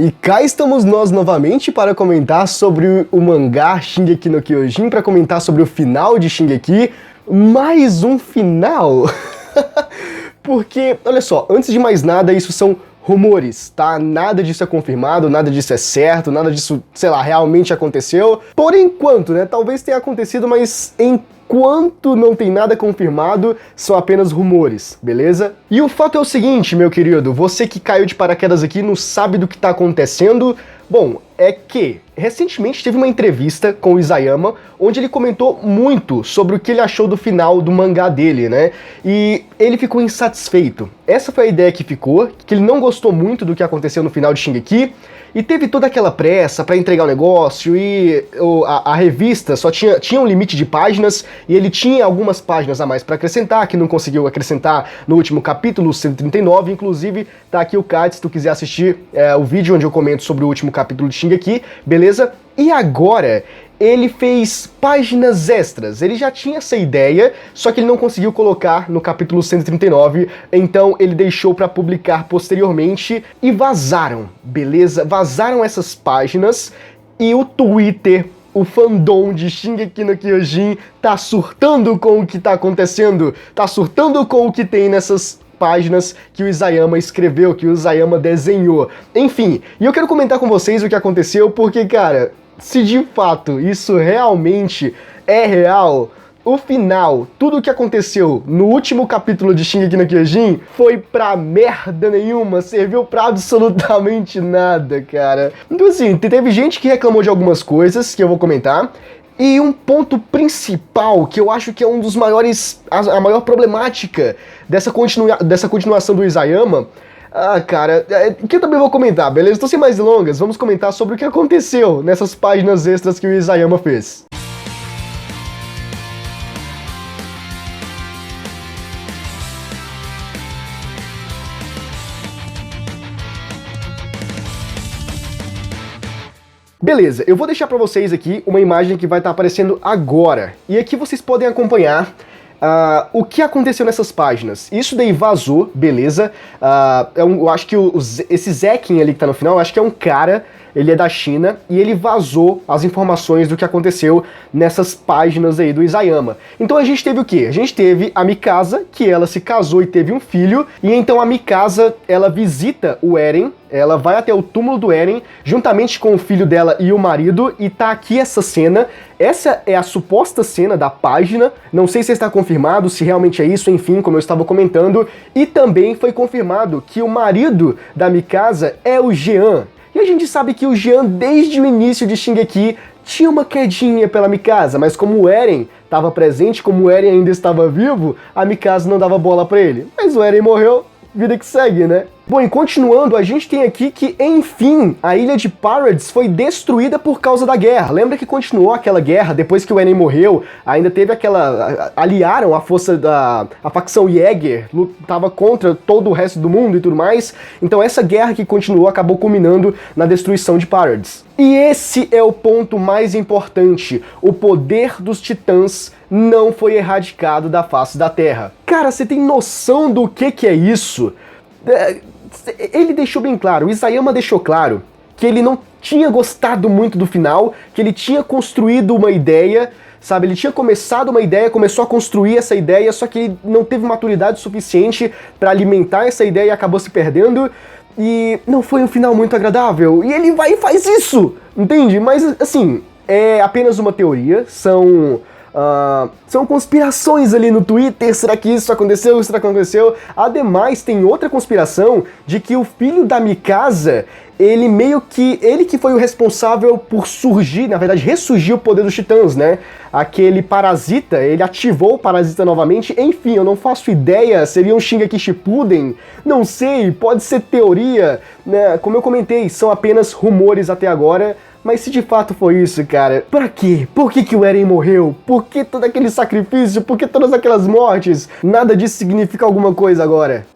E cá estamos nós novamente para comentar sobre o mangá Shingeki no Kyojin, para comentar sobre o final de Shingeki, mais um final. Porque, olha só, antes de mais nada, isso são rumores, tá? Nada disso é confirmado, nada disso é certo, nada disso, sei lá, realmente aconteceu. Por enquanto, né? Talvez tenha acontecido, mas enquanto não tem nada confirmado, são apenas rumores, beleza? E o fato é o seguinte, meu querido, você que caiu de paraquedas aqui não sabe do que tá acontecendo. Bom, é que recentemente teve uma entrevista com o Isayama, onde ele comentou muito sobre o que ele achou do final do mangá dele, né? E ele ficou insatisfeito. Essa foi a ideia que ficou, que ele não gostou muito do que aconteceu no final de Shingeki, e teve toda aquela pressa pra entregar o negócio, e a revista só tinha um limite de páginas, e ele tinha algumas páginas a mais pra acrescentar, que não conseguiu acrescentar no último capítulo, 139, inclusive tá aqui o card se tu quiser assistir o vídeo onde eu comento sobre o último capítulo de Shingeki, beleza? E agora ele fez páginas extras, ele já tinha essa ideia, só que ele não conseguiu colocar no capítulo 139, então ele deixou pra publicar posteriormente e vazaram, beleza? Vazaram essas páginas e o Twitter, o fandom de Shingeki no Kyojin tá surtando com o que tá acontecendo, tá surtando com o que tem nessas páginas que o Isayama escreveu, que o Isayama desenhou. Enfim, e eu quero comentar com vocês o que aconteceu, porque, cara, se de fato isso realmente é real, o final, tudo o que aconteceu no último capítulo de Shingeki no Kyojin foi pra merda nenhuma, serviu pra absolutamente nada, cara. Então assim, teve gente que reclamou de algumas coisas que eu vou comentar, e um ponto principal, que eu acho que é um dos maiores, a maior problemática dessa continuação do Isayama, cara, que eu também vou comentar, beleza? Então sem mais delongas, vamos comentar sobre o que aconteceu nessas páginas extras que o Isayama fez. Beleza, eu vou deixar pra vocês aqui uma imagem que vai estar aparecendo agora. E aqui vocês podem acompanhar o que aconteceu nessas páginas. Isso daí vazou, beleza? Eu acho que esse Zekin ali que tá no final, eu acho que é um cara, ele é da China, e ele vazou as informações do que aconteceu nessas páginas aí do Isayama. Então a gente teve o quê? A gente teve a Mikasa, que ela se casou e teve um filho, e então a Mikasa, ela visita o Eren, ela vai até o túmulo do Eren, juntamente com o filho dela e o marido, e tá aqui essa cena. Essa é a suposta cena da página, não sei se está confirmado, se realmente é isso, enfim, como eu estava comentando, e também foi confirmado que o marido da Mikasa é o Jean. E a gente sabe que o Jean, desde o início de Shingeki, tinha uma quedinha pela Mikasa, mas como o Eren estava presente, como o Eren ainda estava vivo, a Mikasa não dava bola pra ele. Mas o Eren morreu, vida que segue, né? Bom, e continuando, a gente tem aqui que, enfim, a ilha de Paradis foi destruída por causa da guerra. Lembra que continuou aquela guerra, depois que o Eren morreu, ainda teve aquela... aliaram a força a facção Jäger, lutava contra todo o resto do mundo e tudo mais. Então essa guerra que continuou acabou culminando na destruição de Paradis. E esse é o ponto mais importante. O poder dos titãs não foi erradicado da face da Terra. Cara, você tem noção do que é isso? Ele deixou bem claro, o Isayama deixou claro que ele não tinha gostado muito do final, que ele tinha construído uma ideia, sabe? Ele tinha começado uma ideia, começou a construir essa ideia, só que ele não teve maturidade suficiente para alimentar essa ideia e acabou se perdendo. E não foi um final muito agradável. E ele vai e faz isso, entende? Mas, assim, é apenas uma teoria, são conspirações ali no Twitter, será que isso aconteceu, será que aconteceu? Ademais, tem outra conspiração de que o filho da Mikasa, ele que foi o responsável por surgir, na verdade, ressurgir o poder dos titãs, né? Aquele parasita, ele ativou o parasita novamente, enfim, eu não faço ideia, seria um Shingeki Shippuden, não sei, pode ser teoria, né? Como eu comentei, são apenas rumores até agora. Mas se de fato foi isso, cara, pra quê? Por que o Eren morreu? Por que todo aquele sacrifício? Por que todas aquelas mortes? Nada disso significa alguma coisa agora.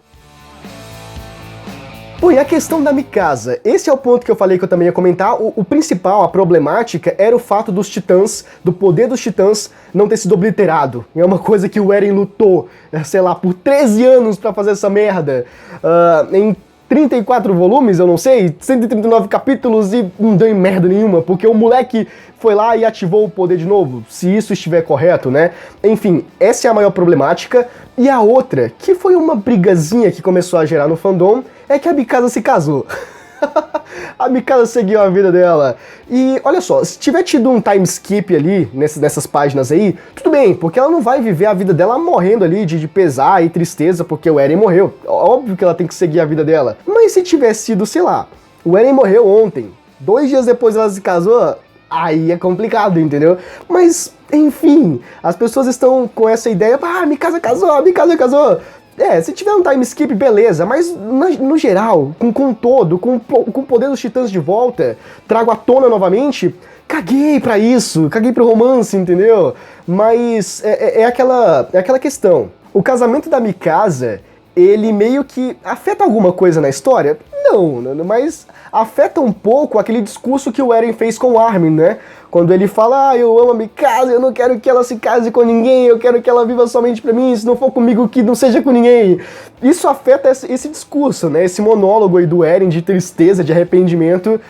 Bom, e a questão da Mikasa, esse é o ponto que eu falei que eu também ia comentar. O principal, a problemática, era o fato dos titãs, do poder dos titãs não ter sido obliterado. É uma coisa que o Eren lutou, sei lá, por 13 anos pra fazer essa merda. 34 volumes, eu não sei, 139 capítulos e não deu em merda nenhuma, porque o moleque foi lá e ativou o poder de novo, se isso estiver correto, né? Enfim, essa é a maior problemática. E a outra, que foi uma brigazinha que começou a gerar no fandom, é que a Mikasa se casou. A Mikasa seguiu a vida dela. E olha só, se tiver tido um time skip ali, nessas páginas aí, tudo bem, porque ela não vai viver a vida dela morrendo ali de pesar e tristeza porque o Eren morreu. Óbvio que ela tem que seguir a vida dela. Mas se tivesse sido, sei lá, o Eren morreu ontem, 2 dias depois ela se casou, aí é complicado, entendeu? Mas, enfim, as pessoas estão com essa ideia, Mikasa casou, Mikasa casou. Se tiver um time skip, beleza, mas no geral, com o poder dos titãs de volta, trago à tona novamente, caguei pra isso, caguei pro romance, entendeu? Mas é aquela questão. O casamento da Mikasa, ele meio que afeta alguma coisa na história? Não, mas afeta um pouco aquele discurso que o Eren fez com o Armin, né? Quando ele fala, eu amo a Mikasa, eu não quero que ela se case com ninguém, eu quero que ela viva somente pra mim, se não for comigo, que não seja com ninguém. Isso afeta esse discurso, né? Esse monólogo aí do Eren de tristeza, de arrependimento,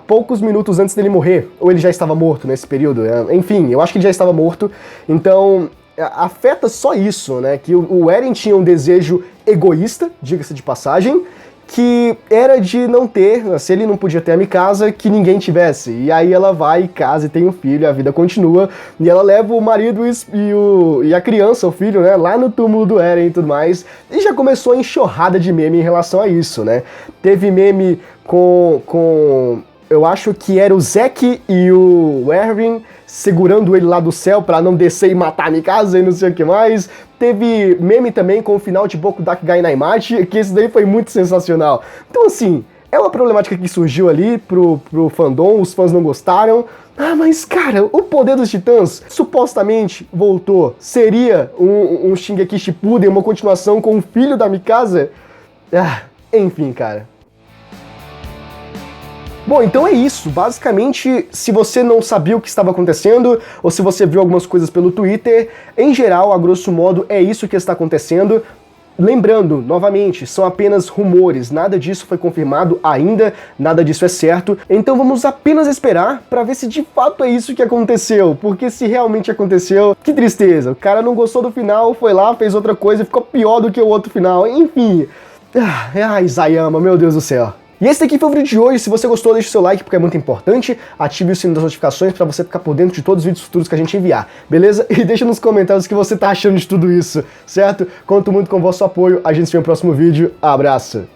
poucos minutos antes dele morrer. Ou ele já estava morto nesse período. Enfim, eu acho que ele já estava morto. Então, afeta só isso, né? Que o Eren tinha um desejo egoísta, diga-se de passagem, que era de não ter, se ele não podia ter a Mikasa, que ninguém tivesse. E aí ela vai e casa e tem um filho, a vida continua, e ela leva o marido e a criança, o filho, né, lá no túmulo do Eren e tudo mais. E já começou a enxurrada de meme em relação a isso, né? Teve meme com eu acho que era o Zack e o Erwin segurando ele lá do céu pra não descer e matar a Mikasa e não sei o que mais. Teve meme também com o final de Boku Dakegai Naimachi, que esse daí foi muito sensacional. Então assim, é uma problemática que surgiu ali pro fandom, os fãs não gostaram. Mas cara, o poder dos titãs supostamente voltou. Seria um Shingeki Shippuden, uma continuação com o filho da Mikasa? Enfim, cara. Bom, então é isso. Basicamente, se você não sabia o que estava acontecendo, ou se você viu algumas coisas pelo Twitter, em geral, a grosso modo, é isso que está acontecendo. Lembrando, novamente, são apenas rumores, nada disso foi confirmado ainda, nada disso é certo, então vamos apenas esperar para ver se de fato é isso que aconteceu, porque se realmente aconteceu, que tristeza, o cara não gostou do final, foi lá, fez outra coisa e ficou pior do que o outro final, enfim. Isayama, meu Deus do céu. E esse daqui foi o vídeo de hoje. Se você gostou, deixa o seu like porque é muito importante. Ative o sino das notificações para você ficar por dentro de todos os vídeos futuros que a gente enviar, beleza? E deixa nos comentários o que você tá achando de tudo isso, certo? Conto muito com o vosso apoio. A gente se vê no próximo vídeo. Abraço!